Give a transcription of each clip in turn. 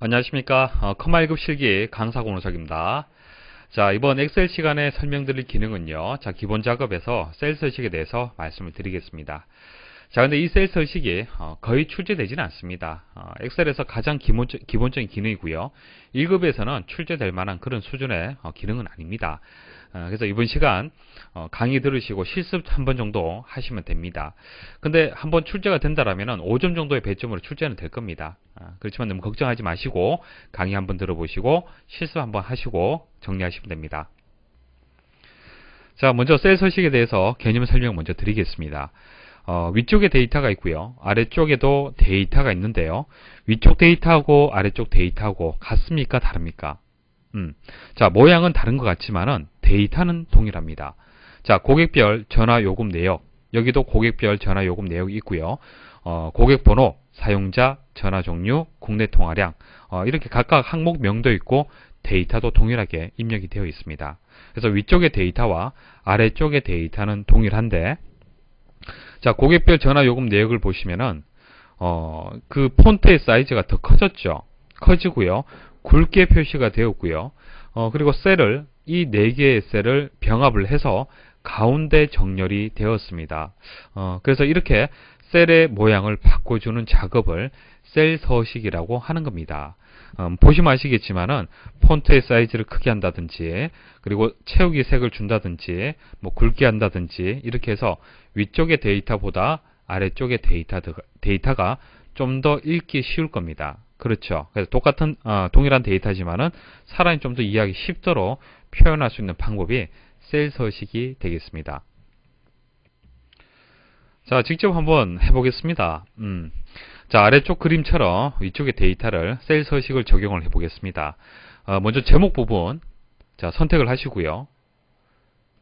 안녕하십니까. 컴마 1급 실기 강사 공로석입니다. 자, 이번 엑셀 시간에 설명드릴 기능은요. 자, 기본 작업에서 셀 서식에 대해서 말씀을 드리겠습니다. 자, 근데 이 셀 서식이 거의 출제되지는 않습니다. 엑셀에서 가장 기본적인 기능이고요. 1급에서는 출제될 만한 그런 수준의 기능은 아닙니다. 그래서 이번 시간 강의 들으시고 실습 한 번 정도 하시면 됩니다. 근데 한번 출제가 된다라면 5점 정도의 배점으로 출제는 될 겁니다. 그렇지만 너무 걱정하지 마시고 강의 한번 들어보시고 실습 한번 하시고 정리하시면 됩니다. 자, 먼저 셀 서식에 대해서 개념 설명 먼저 드리겠습니다. 위쪽에 데이터가 있고요. 아래쪽에도 데이터가 있는데요. 위쪽 데이터하고 아래쪽 데이터하고 같습니까? 다릅니까? 자, 모양은 다른 것 같지만은 데이터는 동일합니다. 자, 고객별 전화 요금 내역, 여기도 고객별 전화 요금 내역이 있고요. 고객 번호, 사용자, 전화 종류, 국내 통화량, 이렇게 각각 항목명도 있고 데이터도 동일하게 입력이 되어 있습니다. 그래서 위쪽의 데이터와 아래쪽의 데이터는 동일한데, 자, 고객별 전화 요금 내역을 보시면은 그 폰트의 사이즈가 더 커졌죠. 커지고요. 굵게 표시가 되었고요. 그리고 셀을 이 4개의 셀을 병합을 해서 가운데 정렬이 되었습니다. 그래서 이렇게 셀의 모양을 바꿔주는 작업을 셀 서식이라고 하는 겁니다. 보시면 아시겠지만은 폰트의 사이즈를 크게 한다든지, 그리고 채우기 색을 준다든지, 뭐 굵게 한다든지, 이렇게 해서 위쪽의 데이터보다 아래쪽의 데이터가 좀 더 읽기 쉬울 겁니다. 그렇죠. 그래서 똑같은 동일한 데이터지만은 사람이 좀 더 이해하기 쉽도록 표현할 수 있는 방법이 셀 서식이 되겠습니다. 자, 직접 한번 해보겠습니다. 자, 아래쪽 그림처럼 위쪽의 데이터를 셀 서식을 적용을 해보겠습니다. 먼저 제목 부분, 자, 선택을 하시고요.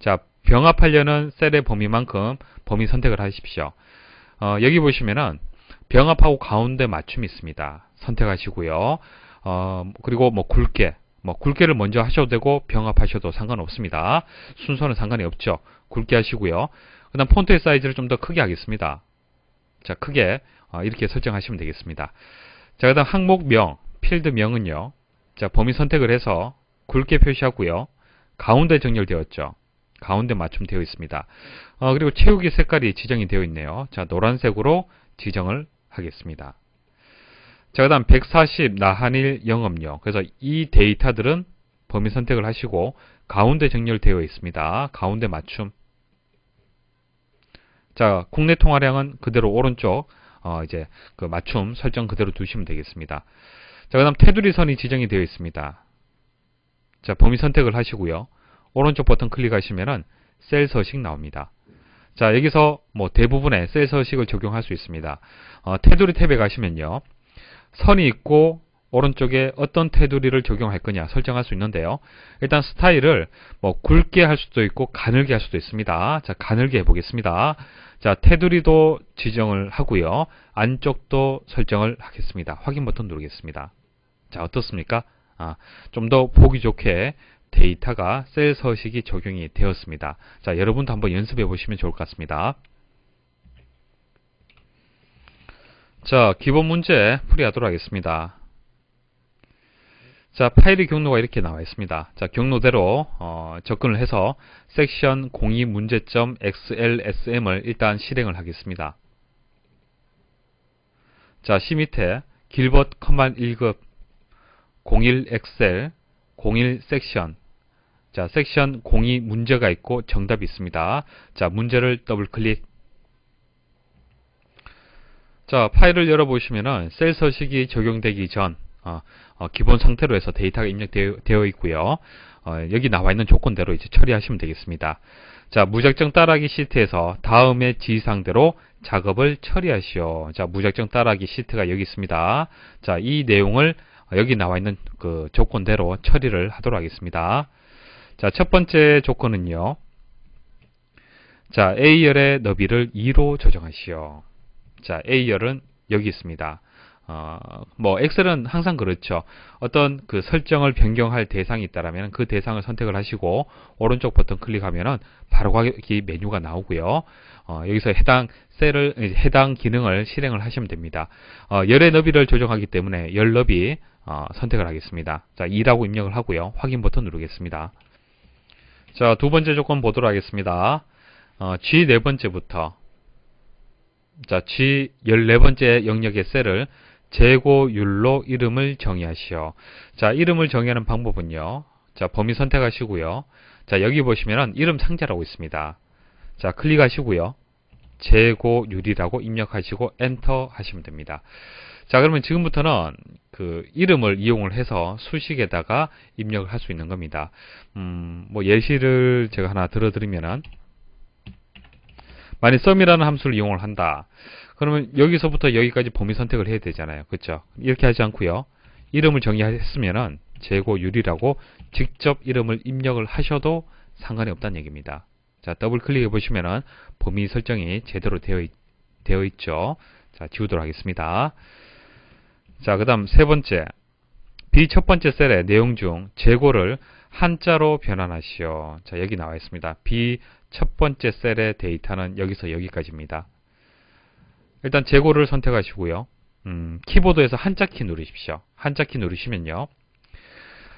자, 병합하려는 셀의 범위만큼 범위 선택을 하십시오. 여기 보시면은 병합하고 가운데 맞춤이 있습니다. 선택하시고요. 그리고 굵게를 먼저 하셔도 되고 병합하셔도 상관없습니다. 순서는 상관이 없죠. 굵게 하시고요. 그 다음 폰트의 사이즈를 좀 더 크게 하겠습니다. 자, 크게 이렇게 설정하시면 되겠습니다. 자, 그 다음 항목명, 필드명은요. 자, 범위 선택을 해서 굵게 표시하고요. 가운데 정렬되었죠. 가운데 맞춤되어 있습니다. 그리고 채우기 색깔이 지정이 되어 있네요. 자, 노란색으로 지정을 하겠습니다. 자, 그 다음 140 나한일 영업용. 그래서 이 데이터들은 범위 선택을 하시고 가운데 정렬되어 있습니다. 가운데 맞춤. 자, 국내 통화량은 그대로 오른쪽 이제 그 맞춤 설정 그대로 두시면 되겠습니다. 자, 그 다음 테두리 선이 지정이 되어 있습니다. 자, 범위 선택을 하시고요. 오른쪽 버튼 클릭하시면은 셀 서식 나옵니다. 자, 여기서 뭐 대부분의 셀 서식을 적용할 수 있습니다. 테두리 탭에 가시면요. 선이 있고 오른쪽에 어떤 테두리를 적용할 거냐 설정할 수 있는데요. 일단 스타일을 뭐 굵게 할 수도 있고 가늘게 할 수도 있습니다. 자, 가늘게 해보겠습니다. 자, 테두리도 지정을 하고요. 안쪽도 설정을 하겠습니다. 확인 버튼 누르겠습니다. 자, 어떻습니까? 좀 더 보기 좋게 데이터가 셀 서식이 적용이 되었습니다. 자, 여러분도 한번 연습해 보시면 좋을 것 같습니다. 자, 기본 문제 풀이하도록 하겠습니다. 자, 파일의 경로가 이렇게 나와 있습니다. 자, 경로대로 접근을 해서 섹션 02 문제점 XLSM을 일단 실행을 하겠습니다. 자, C 밑에 길벗 커만 1급 01 엑셀 01 섹션. 자, 섹션 02 문제가 있고 정답이 있습니다. 자, 문제를 더블 클릭. 자, 파일을 열어보시면은 셀 서식이 적용되기 전 기본 상태로 해서 데이터가 입력되어 있고요. 여기 나와 있는 조건대로 이제 처리하시면 되겠습니다. 자, 무작정 따라하기 시트에서 다음의 지시사항대로 작업을 처리하시오. 자, 무작정 따라하기 시트가 여기 있습니다. 자, 이 내용을 여기 나와 있는 그 조건대로 처리를 하도록 하겠습니다. 자, 첫 번째 조건은요. 자, A열의 너비를 2로 조정하시오. 자, A열은 여기 있습니다. 뭐 엑셀은 항상 그렇죠. 어떤 그 설정을 변경할 대상이 있다라면 그 대상을 선택을 하시고 오른쪽 버튼 클릭하면은 바로 가기 메뉴가 나오고요. 여기서 해당 기능을 실행을 하시면 됩니다. 열의 너비를 조정하기 때문에 열 너비 선택을 하겠습니다. 자, 2라고 입력을 하고요. 확인 버튼 누르겠습니다. 자, 두 번째 조건 보도록 하겠습니다. G 네 번째부터, 자, G 14번째 영역의 셀을 재고율로 이름을 정의하시오. 자, 이름을 정의하는 방법은요. 자, 범위 선택하시고요. 자, 여기 보시면은 이름 상자라고 있습니다. 자, 클릭하시고요. 재고율이라고 입력하시고 엔터 하시면 됩니다. 자, 그러면 지금부터는 그 이름을 이용을 해서 수식에다가 입력을 할 수 있는 겁니다. 뭐 예시를 제가 하나 들어드리면은, 만약 sum이라는 함수를 이용을 한다. 그러면 여기서부터 여기까지 범위 선택을 해야 되잖아요. 그렇죠? 이렇게 하지 않고요. 이름을 정의했으면은 재고율이라고 직접 이름을 입력을 하셔도 상관이 없다는 얘기입니다. 자, 더블 클릭해 보시면은 범위 설정이 제대로 되어 있죠. 자, 지우도록 하겠습니다. 자, 그 다음 세 번째. B 첫 번째 셀의 내용 중 재고를 한자로 변환하시오. 자, 여기 나와 있습니다. B 첫 번째 셀의 데이터는 여기서 여기까지입니다. 일단 재고를 선택하시고요. 키보드에서 한자키 누르십시오. 한자키 누르시면요.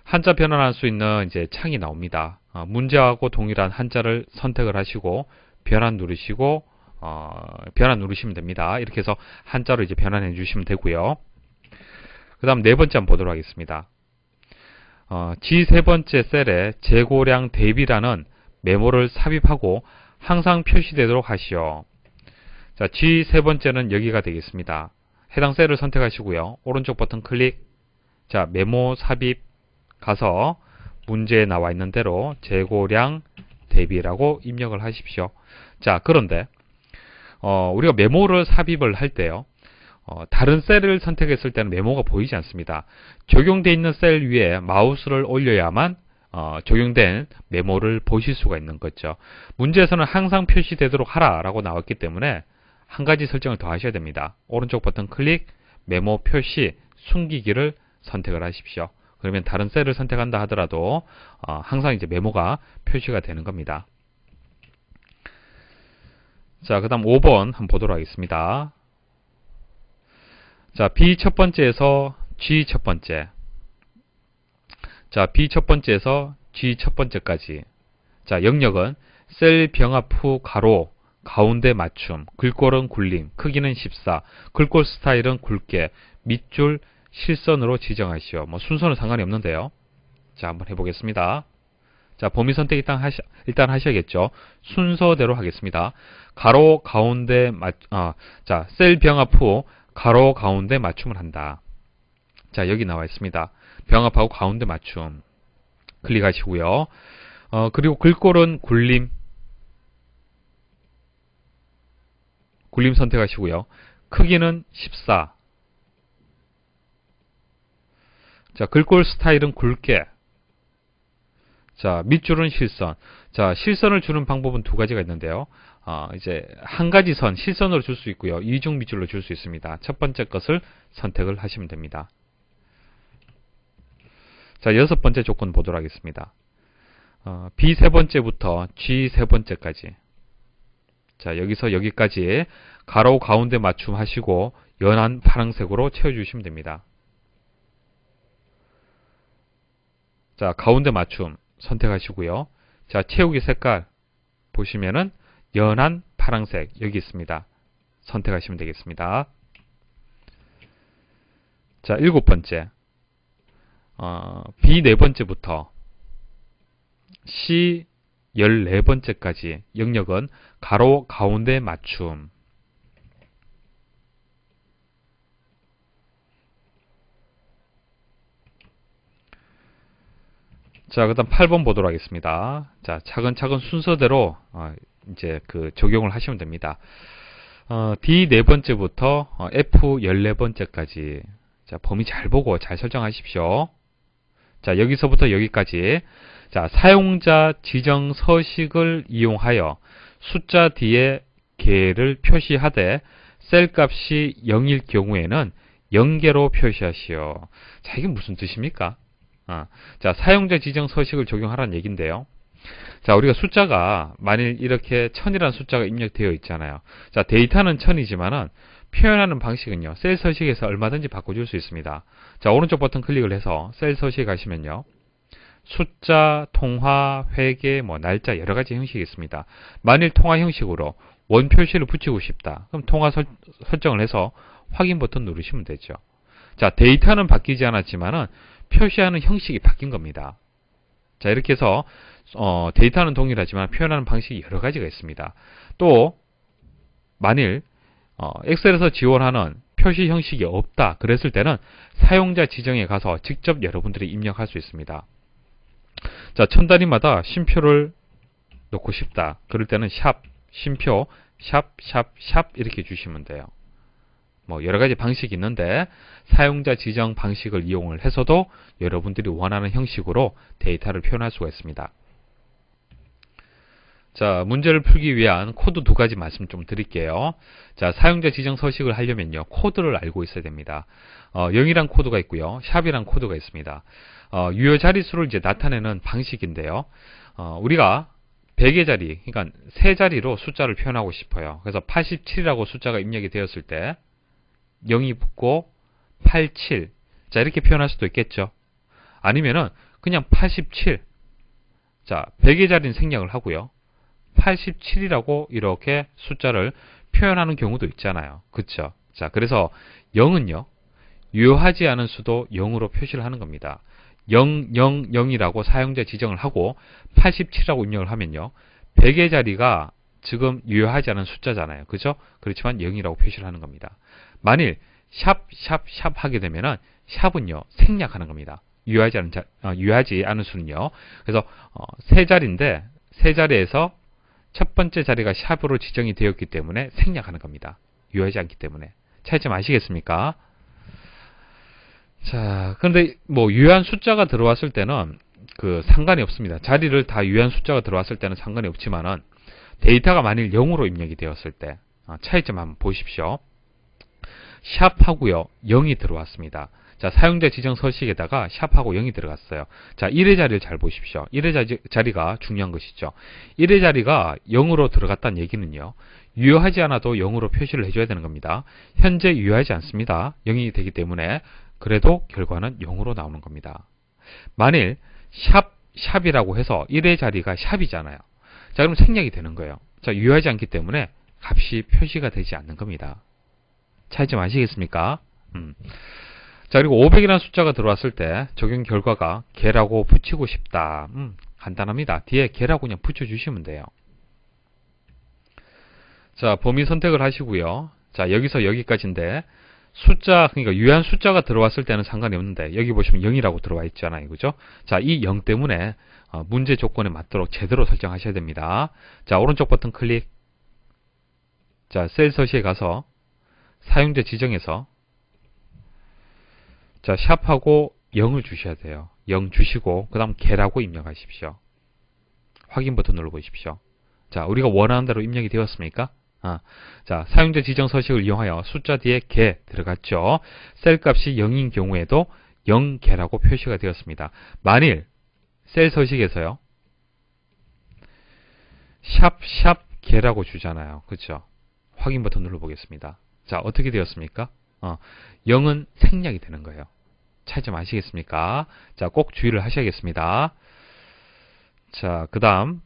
한자 변환할 수 있는 이제 창이 나옵니다. 문제하고 동일한 한자를 선택을 하시고 변환 누르시고 변환 누르시면 됩니다. 이렇게 해서 한자로 이제 변환해 주시면 되고요. 그 다음 네 번째 한번 보도록 하겠습니다. G 세 번째 셀에 재고량 대비라는 메모를 삽입하고 항상 표시되도록 하시오. 자, G 세 번째는 여기가 되겠습니다. 해당 셀을 선택하시고요. 오른쪽 버튼 클릭. 자, 메모 삽입 가서 문제에 나와 있는 대로 재고량 대비라고 입력을 하십시오. 자, 그런데 우리가 메모를 삽입을 할 때요. 다른 셀을 선택했을 때는 메모가 보이지 않습니다. 적용되어 있는 셀 위에 마우스를 올려야만 적용된 메모를 보실 수가 있는 거죠. 문제에서는 항상 표시되도록 하라 라고 나왔기 때문에 한 가지 설정을 더 하셔야 됩니다. 오른쪽 버튼 클릭, 메모 표시, 숨기기를 선택을 하십시오. 그러면 다른 셀을 선택한다 하더라도 항상 이제 메모가 표시가 되는 겁니다. 자, 그 다음 5번 한번 보도록 하겠습니다. 자, B 첫 번째에서 G 첫 번째. 자, B 첫 번째에서 G 첫 번째까지. 자, 영역은 셀 병합 후 가로, 가운데 맞춤, 글꼴은 굴림, 크기는 14, 글꼴 스타일은 굵게, 밑줄 실선으로 지정하시오. 뭐 순서는 상관이 없는데요. 자, 한번 해보겠습니다. 자, 범위 선택 일단 하셔야겠죠. 순서대로 하겠습니다. 가로, 가운데 자, 셀 병합 후 가로, 가운데 맞춤을 한다. 자, 여기 나와 있습니다. 병합하고 가운데 맞춤. 클릭하시고요. 그리고 글꼴은 굴림. 굴림 선택하시고요. 크기는 14. 자, 글꼴 스타일은 굵게. 자, 밑줄은 실선. 자, 실선을 주는 방법은 두 가지가 있는데요. 이제 한 가지 선, 실선으로 줄 수 있고요. 이중 밑줄로 줄 수 있습니다. 첫 번째 것을 선택을 하시면 됩니다. 자, 여섯 번째 조건 보도록 하겠습니다. B 세 번째부터 G 세 번째까지. 자, 여기서 여기까지 가로 가운데 맞춤 하시고 연한 파란색으로 채워주시면 됩니다. 자, 가운데 맞춤 선택하시고요. 자, 채우기 색깔 보시면은 연한 파란색 여기 있습니다. 선택하시면 되겠습니다. 자, 일곱 번째. B 네 번째부터 C 14번째까지 영역은 가로 가운데 맞춤. 자, 그다음 8번 보도록 하겠습니다. 자, 차근차근 순서대로 이제 그 적용을 하시면 됩니다. D 네 번째부터 F 14번째까지. 자, 범위 잘 보고 잘 설정하십시오. 자, 여기서부터 여기까지. 자, 사용자 지정 서식을 이용하여 숫자 뒤에 개를 표시하되 셀 값이 0일 경우에는 0개로 표시하시오. 자, 이게 무슨 뜻입니까? 자, 사용자 지정 서식을 적용하라는 얘기인데요. 자, 우리가 숫자가 만일 이렇게 1000이라는 숫자가 입력되어 있잖아요. 자, 데이터는 1000이지만은 표현하는 방식은요, 셀 서식에서 얼마든지 바꿔줄 수 있습니다. 자, 오른쪽 버튼 클릭을 해서 셀 서식에 가시면요, 숫자, 통화, 회계, 날짜 여러 가지 형식이 있습니다. 만일 통화 형식으로 원 표시를 붙이고 싶다. 그럼 통화 설정을 해서 확인 버튼 누르시면 되죠. 자, 데이터는 바뀌지 않았지만은 표시하는 형식이 바뀐 겁니다. 자, 이렇게 해서 데이터는 동일하지만 표현하는 방식이 여러 가지가 있습니다. 또 만일 엑셀에서 지원하는 표시 형식이 없다 그랬을 때는 사용자 지정에 가서 직접 여러분들이 입력할 수 있습니다. 자, 천 단위마다 쉼표를 놓고 싶다 그럴 때는 샵, 쉼표, 샵 이렇게 주시면 돼요. 여러 가지 방식이 있는데 사용자 지정 방식을 이용을 해서도 여러분들이 원하는 형식으로 데이터를 표현할 수가 있습니다. 자, 문제를 풀기 위한 코드 두 가지 말씀 좀 드릴게요. 자, 사용자 지정 서식을 하려면요, 코드를 알고 있어야 됩니다. 0이란 코드가 있고요, 샵이란 코드가 있습니다. 유효 자릿수를 이제 나타내는 방식인데요. 우리가 100의 자리, 그러니까 세 자리로 숫자를 표현하고 싶어요. 그래서 87이라고 숫자가 입력이 되었을 때 0이 붙고 87. 자, 이렇게 표현할 수도 있겠죠. 아니면은 그냥 87. 자, 100의 자리는 생략을 하고요. 87이라고 이렇게 숫자를 표현하는 경우도 있잖아요. 그쵸? 자, 그래서 0은요, 유효하지 않은 수도 0으로 표시를 하는 겁니다. 000이라고 사용자 지정을 하고 87이라고 입력을 하면요, 100의 자리가 지금 유효하지 않은 숫자잖아요. 그죠? 그렇지만 0이라고 표시를 하는 겁니다. 만일 샵 하게 되면은 샵은요, 생략하는 겁니다. 유효하지 않은 수는요. 그래서 세 자리인데 세 자리에서 첫 번째 자리가 샵으로 지정이 되었기 때문에 생략하는 겁니다. 유효하지 않기 때문에. 차이점 아시겠습니까? 자, 그런데 유효한 숫자가 들어왔을 때는 상관이 없습니다. 자리를 다 유효한 숫자가 들어왔을 때는 상관이 없지만은 데이터가 만일 0으로 입력이 되었을 때 차이점 한번 보십시오. 샵하고요, 0이 들어왔습니다. 자, 사용자 지정 서식에다가 샵하고 0이 들어갔어요. 자, 1의 자리를 잘 보십시오. 1의 자리가 중요한 것이죠. 1의 자리가 0으로 들어갔다는 얘기는요, 유효하지 않아도 0으로 표시를 해줘야 되는 겁니다. 현재 유효하지 않습니다. 0이 되기 때문에 그래도 결과는 0으로 나오는 겁니다. 만일 샵이라고 해서 1의 자리가 샵이잖아요. 자, 그럼 생략이 되는 거예요. 자, 유효하지 않기 때문에 값이 표시가 되지 않는 겁니다. 차이점 아시겠습니까? 자, 그리고 500이라는 숫자가 들어왔을 때 적용 결과가 개라고 붙이고 싶다. 간단합니다. 뒤에 개라고 그냥 붙여주시면 돼요. 자, 범위 선택을 하시고요. 자, 여기서 여기까지인데 그러니까 유효한 숫자가 들어왔을 때는 상관이 없는데 여기 보시면 0이라고 들어와 있잖아요. 그죠? 자, 이 0 때문에 문제 조건에 맞도록 제대로 설정하셔야 됩니다. 자, 오른쪽 버튼 클릭. 자, 셀 서식에 가서 사용자 지정에서 자, 샵하고 0을 주셔야 돼요. 0 주시고 그 다음 개라고 입력하십시오. 확인 버튼 눌러보십시오. 자, 우리가 원하는 대로 입력이 되었습니까? 자, 사용자 지정 서식을 이용하여 숫자 뒤에 개 들어갔죠. 셀 값이 0인 경우에도 0개라고 표시가 되었습니다. 만일 셀 서식에서요, 샵 개라고 주잖아요. 그렇죠? 확인 버튼 눌러보겠습니다. 자, 어떻게 되었습니까? 0은 생략이 되는 거예요. 차이점 아시겠습니까? 자, 꼭 주의를 하셔야겠습니다. 자, 그 다음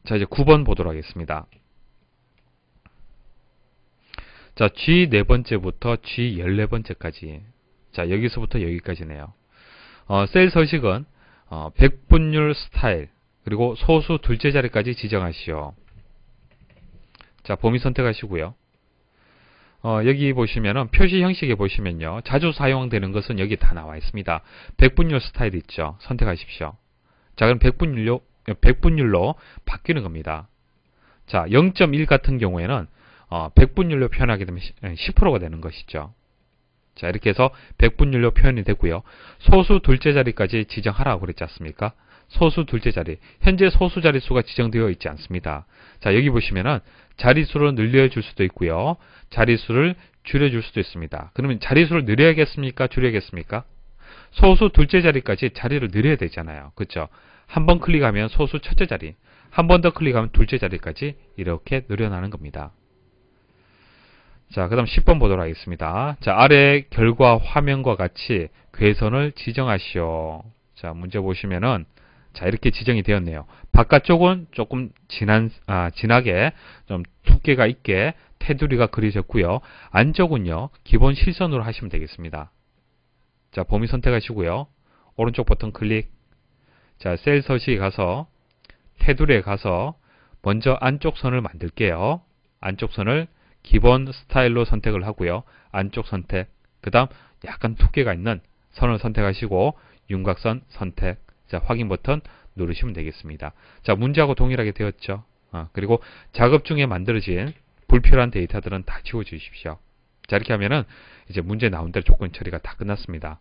자, 이제 9번 보도록 하겠습니다. 자, G 4번째부터 G 14번째까지. 자, 여기서부터 여기까지네요. 셀 서식은 백분율 스타일 그리고 소수 둘째 자리까지 지정하시오. 자, 범위 선택하시고요. 여기 보시면은 표시 형식에 보시면요, 자주 사용되는 것은 여기 다 나와 있습니다. 백분율 스타일 있죠. 선택하십시오. 자, 그럼 백분율로 바뀌는 겁니다. 자, 0.1 같은 경우에는 백분율로 표현하게 되면 10%가 되는 것이죠. 자, 이렇게 해서 백분율로 표현이 되고요. 소수 둘째 자리까지 지정하라고 그랬지 않습니까? 소수 둘째 자리. 현재 소수 자릿수가 지정되어 있지 않습니다. 자, 여기 보시면은 자릿수를 늘려줄 수도 있고요. 자릿수를 줄여줄 수도 있습니다. 그러면 자릿수를 늘려야겠습니까? 줄여야겠습니까? 소수 둘째 자리까지 자리를 늘려야 되잖아요. 그렇죠? 한 번 클릭하면 소수 첫째 자리, 한 번 더 클릭하면 둘째 자리까지 이렇게 늘어나는 겁니다. 자, 그 다음 10번 보도록 하겠습니다. 자, 아래 결과 화면과 같이 궤선을 지정하시오. 자, 문제 보시면은, 자, 이렇게 지정이 되었네요. 바깥쪽은 조금 진하게, 좀 두께가 있게 테두리가 그려졌고요. 안쪽은요, 기본 실선으로 하시면 되겠습니다. 자, 범위 선택하시고요. 오른쪽 버튼 클릭. 자, 셀 서식에 가서, 테두리에 가서, 먼저 안쪽 선을 만들게요. 안쪽 선을 기본 스타일로 선택을 하고요. 안쪽 선택, 그 다음 약간 두께가 있는 선을 선택하시고 윤곽선 선택, 자, 확인 버튼 누르시면 되겠습니다. 자, 문제하고 동일하게 되었죠. 그리고 작업 중에 만들어진 불필요한 데이터들은 다 지워 주십시오. 자, 이렇게 하면은 이제 문제 나온 대로 조건 처리가 다 끝났습니다.